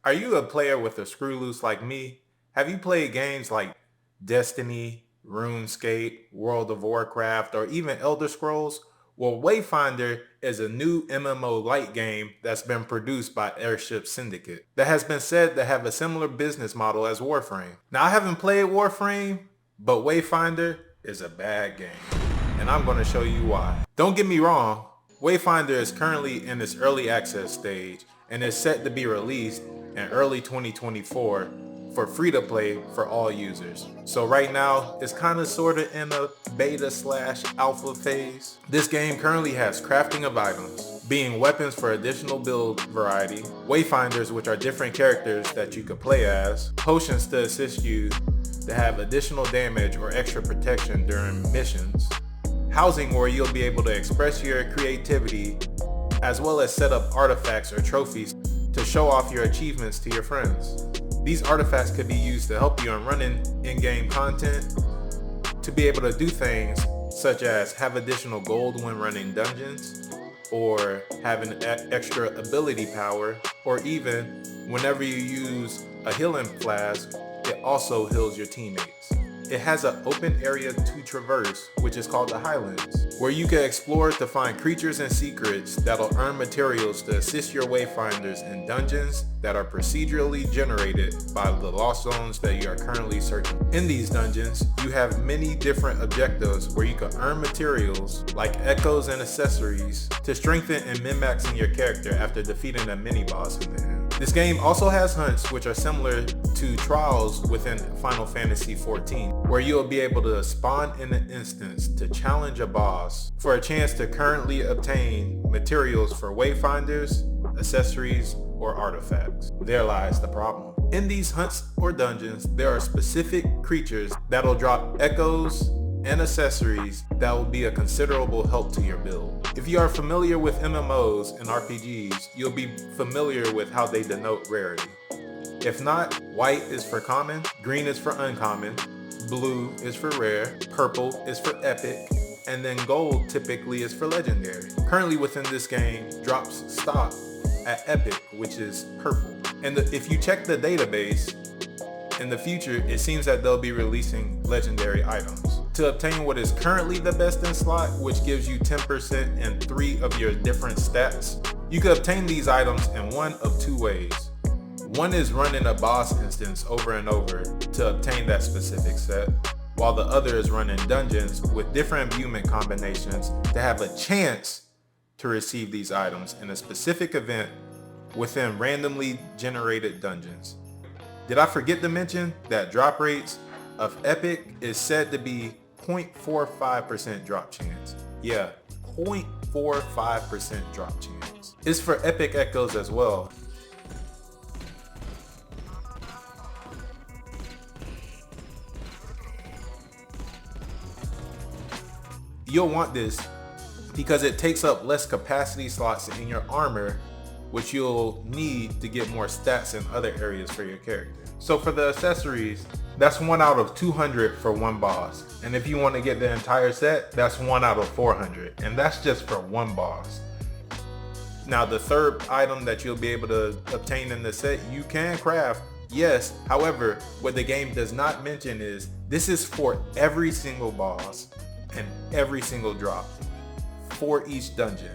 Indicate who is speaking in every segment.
Speaker 1: Are you a player with a screw loose like me? Have you played games like Destiny, RuneScape, World of Warcraft, or even Elder Scrolls? Well, Wayfinder is a new MMO light game that's been produced by Airship Syndicate that has been said to have a similar business model as Warframe. Now, I haven't played Warframe, but Wayfinder is a bad game, and I'm going to show you why. Don't get me wrong, Wayfinder is currently in its early access stage and is set to be released in early 2024 for free to play for all users. So right now, it's kind of sort of in a beta slash alpha phase. This game currently has crafting of items, being weapons for additional build variety, wayfinders which are different characters that you could play as, potions to assist you to have additional damage or extra protection during missions, housing where you'll be able to express your creativity, as well as set up artifacts or trophies to show off your achievements to your friends. These artifacts could be used to help you in running in-game content, to be able to do things such as have additional gold when running dungeons, or having extra ability power, or even whenever you use a healing flask, it also heals your teammates. It has an open area to traverse, which is called the Highlands, where you can explore to find creatures and secrets that'll earn materials to assist your wayfinders in dungeons that are procedurally generated by the lost zones that you are currently searching. In these dungeons, you have many different objectives where you can earn materials like echoes and accessories to strengthen and min-maxing your character after defeating a mini-boss in the end. This game also has hunts which are similar to trials within Final Fantasy XIV, where you'll be able to spawn in an instance to challenge a boss for a chance to currently obtain materials for wayfinders, accessories, or artifacts. There lies the problem. In these hunts or dungeons, there are specific creatures that'll drop echoes and accessories that will be a considerable help to your build. If you are familiar with MMOs and RPGs, you'll be familiar with how they denote rarity. If not, white is for common, green is for uncommon, blue is for rare, purple is for epic, and then gold typically is for legendary. Currently within this game, drops stop at epic, which is purple. And if you check the database, in the future, it seems that they'll be releasing legendary items. To obtain what is currently the best in slot, which gives you 10% in 3 of your different stats, you can obtain these items in one of 2 ways. One is running a boss instance over and over to obtain that specific set, while the other is running dungeons with different imbuement combinations to have a chance to receive these items in a specific event within randomly generated dungeons. Did I forget to mention that drop rates of epic is said to be 0.45% drop chance? Yeah, 0.45% drop chance. It's for epic echoes as well. You'll want this because it takes up less capacity slots in your armor, which you'll need to get more stats in other areas for your character. So for the accessories, that's 1 out of 200 for one boss. And if you want to get the entire set, that's 1 out of 400. And that's just for one boss. Now the third item that you'll be able to obtain in the set, you can craft, yes. However, what the game does not mention is this is for every single boss and every single drop for each dungeon.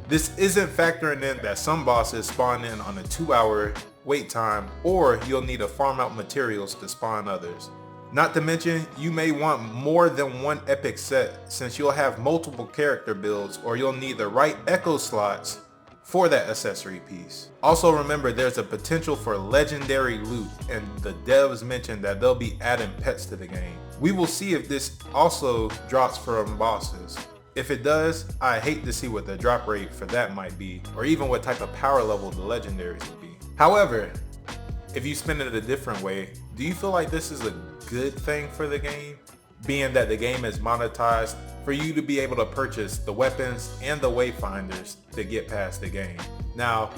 Speaker 1: This isn't factoring in that some bosses spawn in on a 2-hour wait time, or you'll need to farm out materials to spawn others. Not to mention, you may want more than one epic set since you'll have multiple character builds, or you'll need the right echo slots for that accessory piece. Also remember, there's a potential for legendary loot, and the devs mentioned that they'll be adding pets to the game. We will see if this also drops from bosses. If it does, I hate to see what the drop rate for that might be, or even what type of power level the legendaries would be. However, if you spin it a different way, do you feel like this is a good thing for the game? Being that the game is monetized for you to be able to purchase the weapons and the wayfinders to get past the game. Now,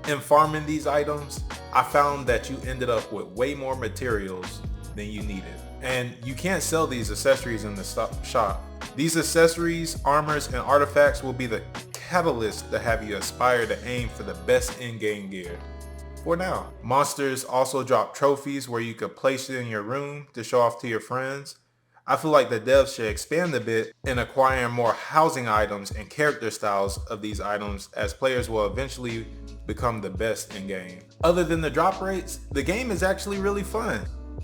Speaker 1: in farming these items, I found that you ended up with way more materials than you needed. And you can't sell these accessories in the shop. These accessories, armors, and artifacts will be the catalyst to have you aspire to aim for the best in-game gear for now. Monsters also drop trophies where you could place it in your room to show off to your friends. I feel like the devs should expand a bit in acquiring more housing items and character styles of these items, as players will eventually become the best in game. Other than the drop rates, the game is actually really fun.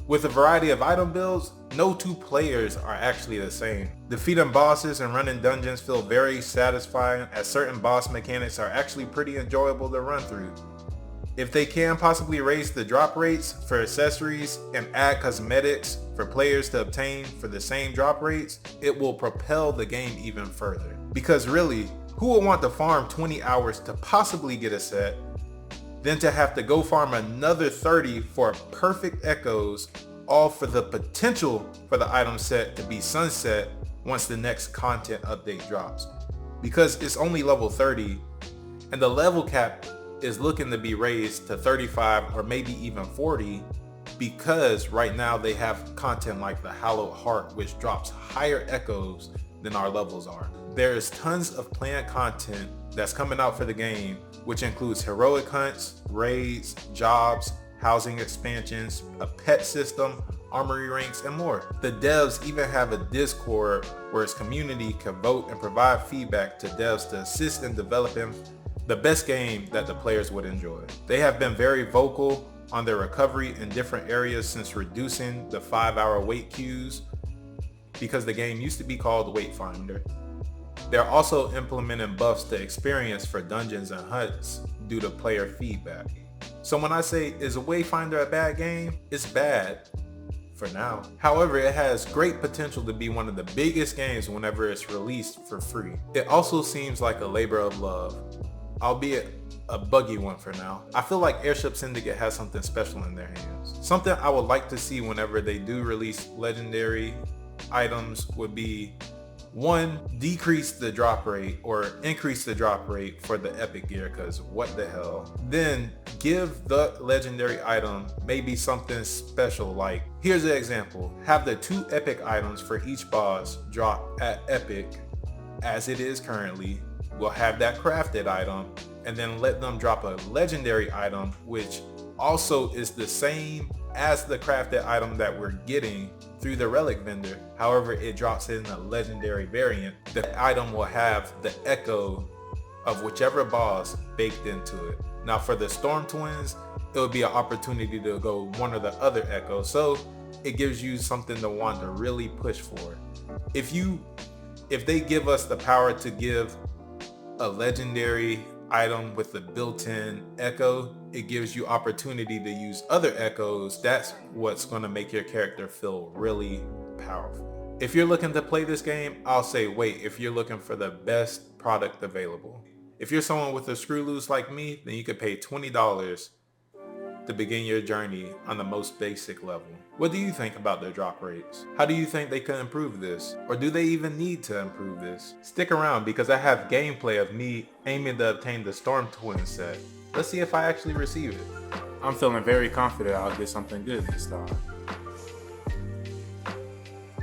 Speaker 1: With a variety of item builds, no two players are actually the same. Defeating bosses and running dungeons feel very satisfying, as certain boss mechanics are actually pretty enjoyable to run through. If they can possibly raise the drop rates for accessories and add cosmetics for players to obtain for the same drop rates, it will propel the game even further. Because really, who would want to farm 20 hours to possibly get a set, then to have to go farm another 30 for perfect echoes, all for the potential for the item set to be sunset once the next content update drops? Because it's only level 30, and the level cap is looking to be raised to 35 or maybe even 40, because right now they have content like the Hallowed Heart, which drops higher echoes than our levels are. There's tons of planned content that's coming out for the game, which includes heroic hunts, raids, jobs, housing expansions, a pet system, armory ranks, and more. The devs even have a Discord where its community can vote and provide feedback to devs to assist in developing the best game that the players would enjoy. They have been very vocal on their recovery in different areas since reducing the 5-hour wait queues, because the game used to be called Wayfinder. They're also implementing buffs to experience for dungeons and hunts due to player feedback. So when I say, is a Wayfinder a bad game? It's bad for now. However, it has great potential to be one of the biggest games whenever it's released for free. It also seems like a labor of love, albeit a buggy one for now. I feel like Airship Syndicate has something special in their hands. Something I would like to see whenever they do release legendary items would be, 1, decrease the drop rate or increase the drop rate for the epic gear, because what the hell. Then give the legendary item maybe something special, like, here's an example, have the 2 epic items for each boss drop at epic as it is currently. We'll have that crafted item, and then let them drop a legendary item which also is the same as the crafted item that we're getting through the relic vendor. However, it drops in a legendary variant. The item will have the echo of whichever boss baked into it. Now for the Storm Twins, it would be an opportunity to go one or the other echo, so it gives you something to want to really push for. If they give us the power to give a legendary item with a built-in echo, it gives you opportunity to use other echoes. That's what's going to make your character feel really powerful. If you're looking to play this game, I'll say wait if you're looking for the best product available. If you're someone with a screw loose like me, then you could pay $20 to begin your journey on the most basic level. What do you think about their drop rates? How do you think they could improve this? Or do they even need to improve this? Stick around, because I have gameplay of me aiming to obtain the Storm Twin set. Let's see if I actually receive it.
Speaker 2: I'm feeling very confident I'll get something good this time.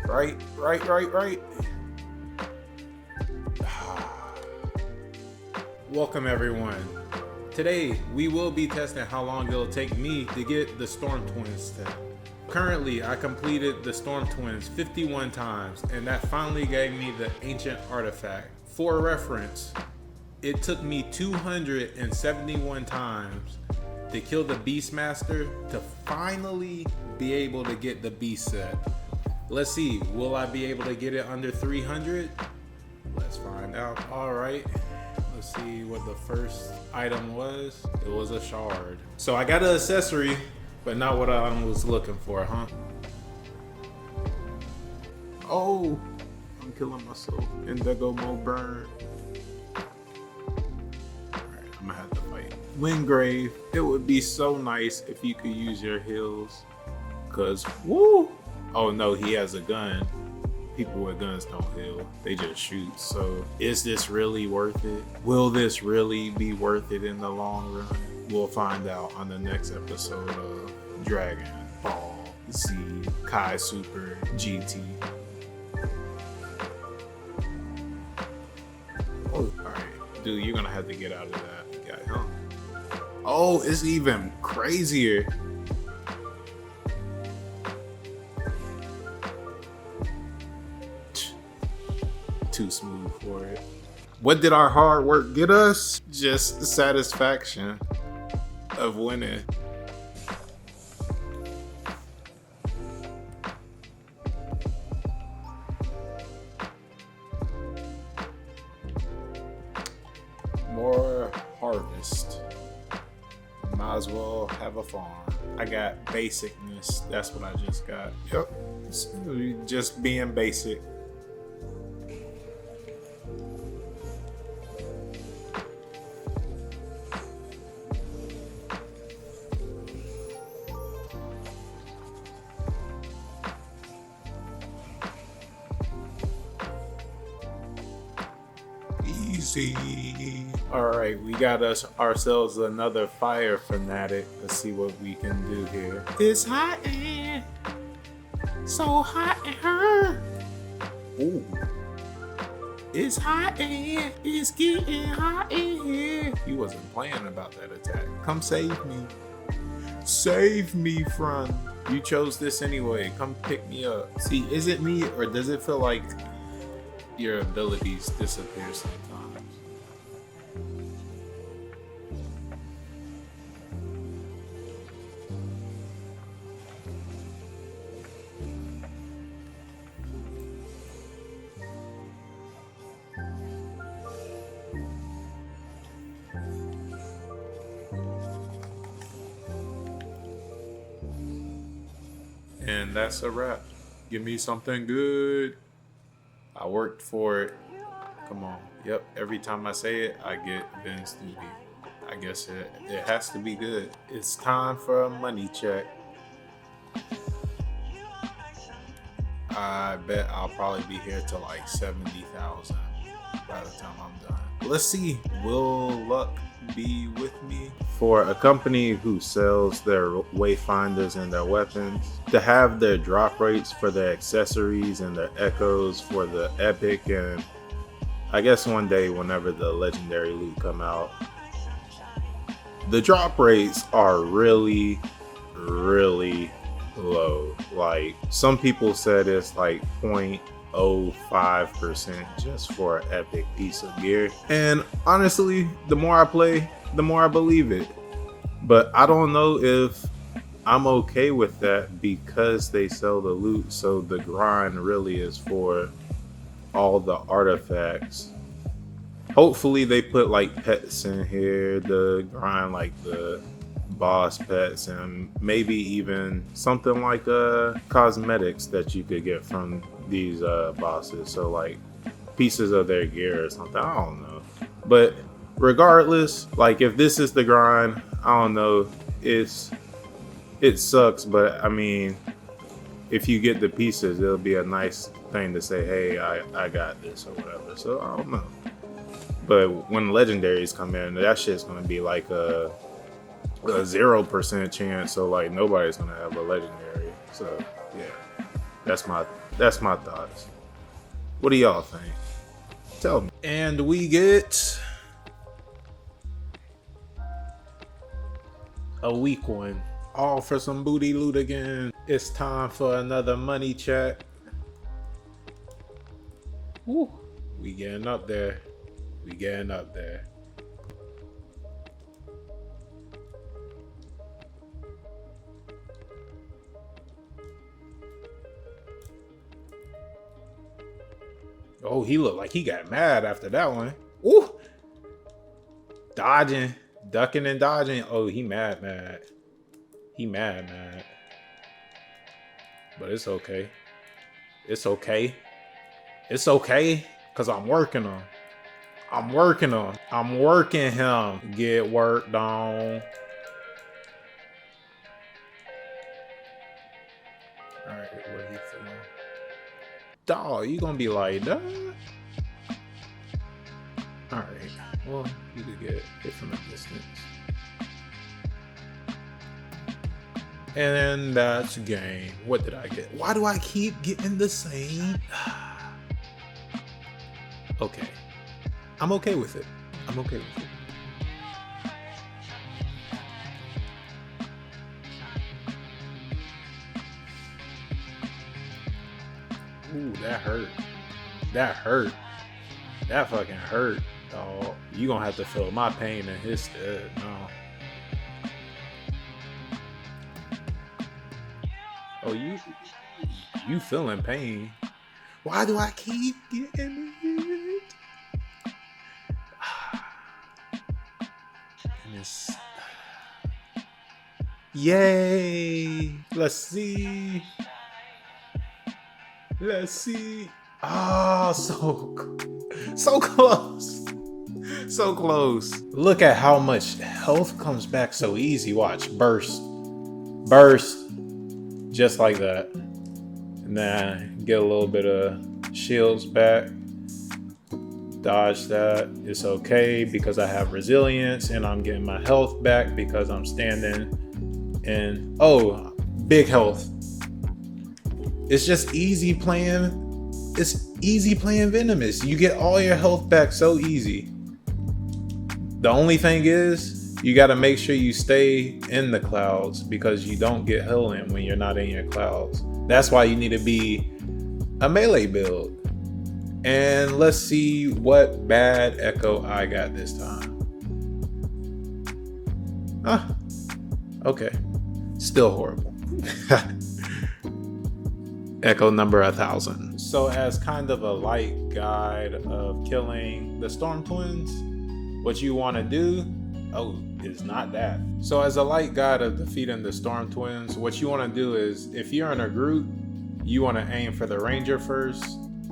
Speaker 2: Right. Welcome everyone. Today, we will be testing how long it'll take me to get the Storm Twins set. Currently, I completed the Storm Twins 51 times, and that finally gave me the ancient artifact. For reference, it took me 271 times to kill the Beastmaster to finally be able to get the Beast set. Let's see, will I be able to get it under 300? Let's find out. All right. Let's see what the first item was. It was a shard. So I got an accessory, but not what I was looking for, huh? Oh, I'm killing myself. Indigo mode burn. Alright, I'm gonna have to fight. Windgrave, it would be so nice if you could use your heals. Cause, woo! Oh no, he has a gun. People with guns don't heal, they just shoot. So is this really worth it? Will this really be worth it in the long run? We'll find out on the next episode of Dragon Ball Z Kai Super GT. Oh, alright. Dude, you're gonna have to get out of that guy, huh? Oh, it's even crazier. Too smooth for it. What did our hard work get us? Just the satisfaction of winning. More harvest. Might as well have a farm. I got basicness. That's what I just got. Yep. Just being basic. Easy. All right, we got ourselves another fire fanatic. Let's see what we can do here. It's hot and so hot in her. Ooh. It's hot and it's getting hot in here. He wasn't playing about that attack. Come save me. Save me, friend. You chose this anyway. Come pick me up. See, is it me or does it feel like your abilities disappear sometimes? And that's a wrap. Give me something good. I worked for it. Come on. Yep. Every time I say it, I get Ben's duty. I guess it has to be good. It's time for a money check. I bet I'll probably be here till like 70,000 by the time I'm done. Let's see. Will luck be with me? For a company who sells their Wayfinders and their weapons, to have their drop rates for their accessories and their echoes for the epic, and I guess one day whenever the legendary loot come out, the drop rates are really low. Like some people said it's like 0.05% just for an epic piece of gear. And honestly, the more I play, the more I believe it. But I don't know if I'm okay with that because they sell the loot. So the grind really is for all the artifacts. Hopefully they put like pets in here to grind like the boss pets, and maybe even something like cosmetics that you could get from these bosses. So like pieces of their gear or something. I don't know. But regardless, like if this is the grind, I don't know. It sucks, but I mean, if you get the pieces, it'll be a nice thing to say, hey, I got this or whatever. So I don't know. But when legendaries come in, that shit's gonna be like a 0% chance. So like nobody's gonna have a legendary. So yeah, that's my thoughts. What do y'all think? Tell me. And we get a weak one. All for some booty loot again. It's time for another money check. Woo. We getting up there. We getting up there. Oh, he looked like he got mad after that one. Ooh. Dodging. Ducking and dodging. Oh, he mad. He mad. But it's okay. It's okay. It's okay. Because I'm working him. I'm working him. Get worked on. Alright, what he feeling? Dog, you gonna be like that? Alright. Well, you could get hit from a distance. And that's game. What did I get? Why do I keep getting the same? Okay. I'm okay with it. Ooh, that hurt. That hurt. That fucking hurt, dog. You gonna have to feel my pain in his stead. No. Oh, you feeling pain? Why do I keep getting it? And it's... Yay! Let's see. Let's see. Oh, so close. So close. Look at how much health comes back so easy. Watch. Burst. Just like that. And then get a little bit of shields back. Dodge that. It's okay because I have resilience and I'm getting my health back because I'm standing in, oh, big health. It's just easy playing. It's easy playing Venomous. You get all your health back so easy. The only thing is, you got to make sure you stay in the clouds because you don't get healing when you're not in your clouds. That's why you need to be a melee build. And let's see what bad echo I got this time. Okay. Still horrible. Echo number 1000. So as kind of a light guide of killing the Storm Twins, what you want to do, is not that. So as a light guide of defeating the Storm Twins, what you want to do is, if you're in a group, you want to aim for the Ranger first.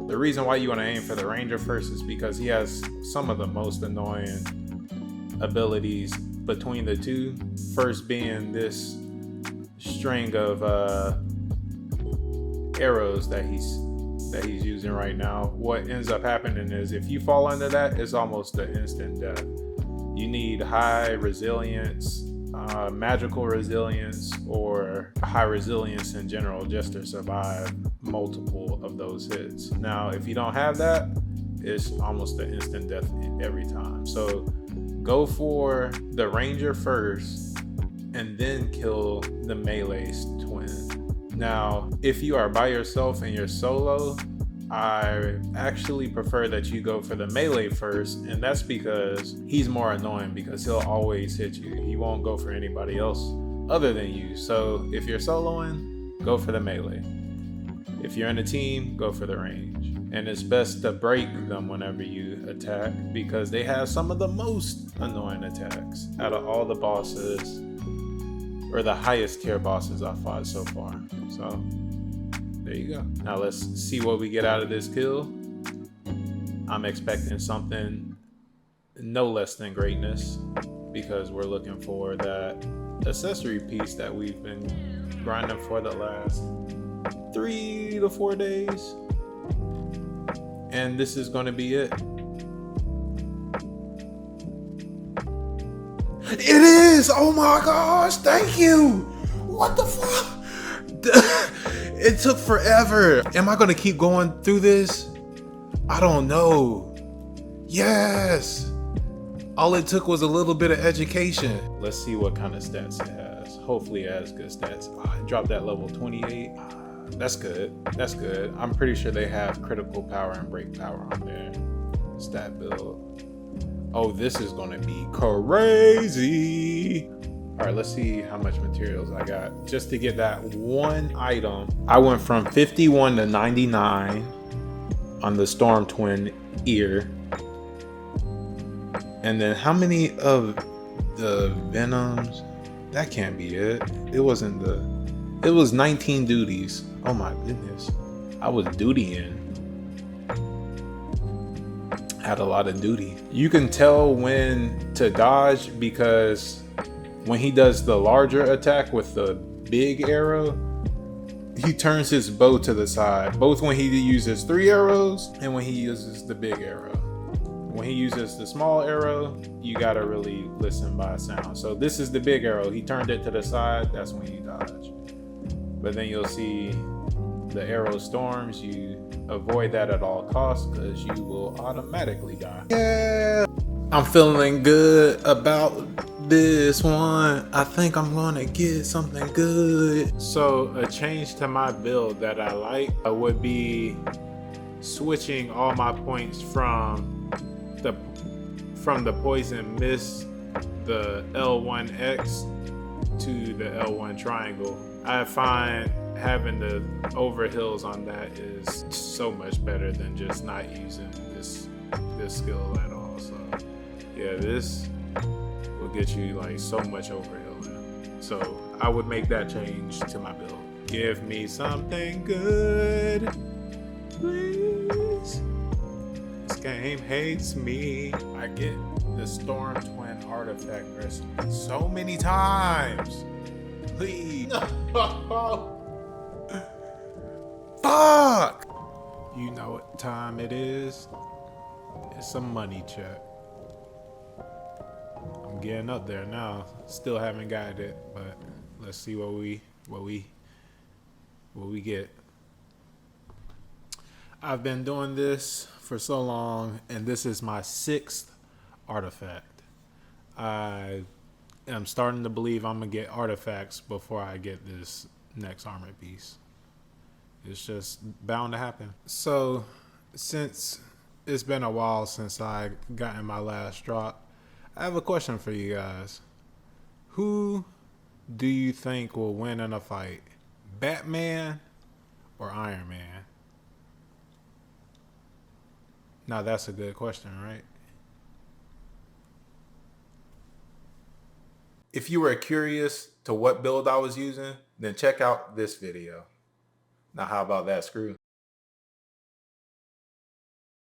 Speaker 2: The reason why you want to aim for the Ranger first is because he has some of the most annoying abilities between the two. First being this string of arrows that he's using right now. What ends up happening is if you fall under that, it's almost an instant death. You need high resilience, magical resilience, or high resilience in general just to survive multiple of those hits. Now, if you don't have that, it's almost an instant death every time. So go for the Ranger first and then kill the melee twin. Now, if you are by yourself and you're solo, I actually prefer that you go for the melee first, and that's because he's more annoying because he'll always hit you. He won't go for anybody else other than you. So if you're soloing, go for the melee. If you're in a team, go for the range. And it's best to break them whenever you attack because they have some of the most annoying attacks out of all the bosses, or the highest tier bosses I've fought so far. So there you go. Now let's see what we get out of this kill. I'm expecting something no less than greatness because we're looking for that accessory piece that we've been grinding for the last 3 to 4 days. And this is going to be it. It is! Oh my gosh, thank you! What the fuck? It took forever. Am I gonna keep going through this? I don't know. Yes! All it took was a little bit of education. Let's see what kind of stats it has. Hopefully it has good stats. I dropped that level 28. That's good. That's good. I'm pretty sure they have critical power and break power on their stat build. Oh, this is gonna be crazy. All right, let's see how much materials I got. Just to get that one item, I went from 51 to 99 on the Storm Twin ear. And then how many of the Venoms? That can't be it. It was 19 duties. Oh my goodness. I was dutying. Had a lot of duty. You can tell when to dodge because when he does the larger attack with the big arrow, he turns his bow to the side, both when he uses 3 arrows and when he uses the big arrow. When he uses the small arrow, you gotta really listen by sound. So this is the big arrow. He turned it to the side, that's when you dodge. But then you'll see the arrow storms, you avoid that at all costs because you will automatically die. Yeah, I'm feeling good about this one. I think I'm gonna get something good. So a change to my build that I like would be switching all my points from the poison mist, the L1X, to the L1 triangle. I find having the overhills on that is so much better than just not using this skill at all. So yeah, this will get you like so much overhilling. So I would make that change to my build. Give me something good, please. This game hates me. I get the Storm Twin artifact recipe so many times. Please. Fuck! You know what time it is? It's a money check. I'm getting up there now. Still haven't got it, but let's see what we get. I've been doing this for so long, and this is my 6th artifact. I am starting to believe I'm gonna get artifacts before I get this next armor piece. It's just bound to happen. So, since it's been a while since I gotten my last drop, I have a question for you guys. Who do you think will win in a fight? Batman or Iron Man? Now that's a good question, right?
Speaker 1: If you were curious to what build I was using, then check out this video. Now how about that, Screw?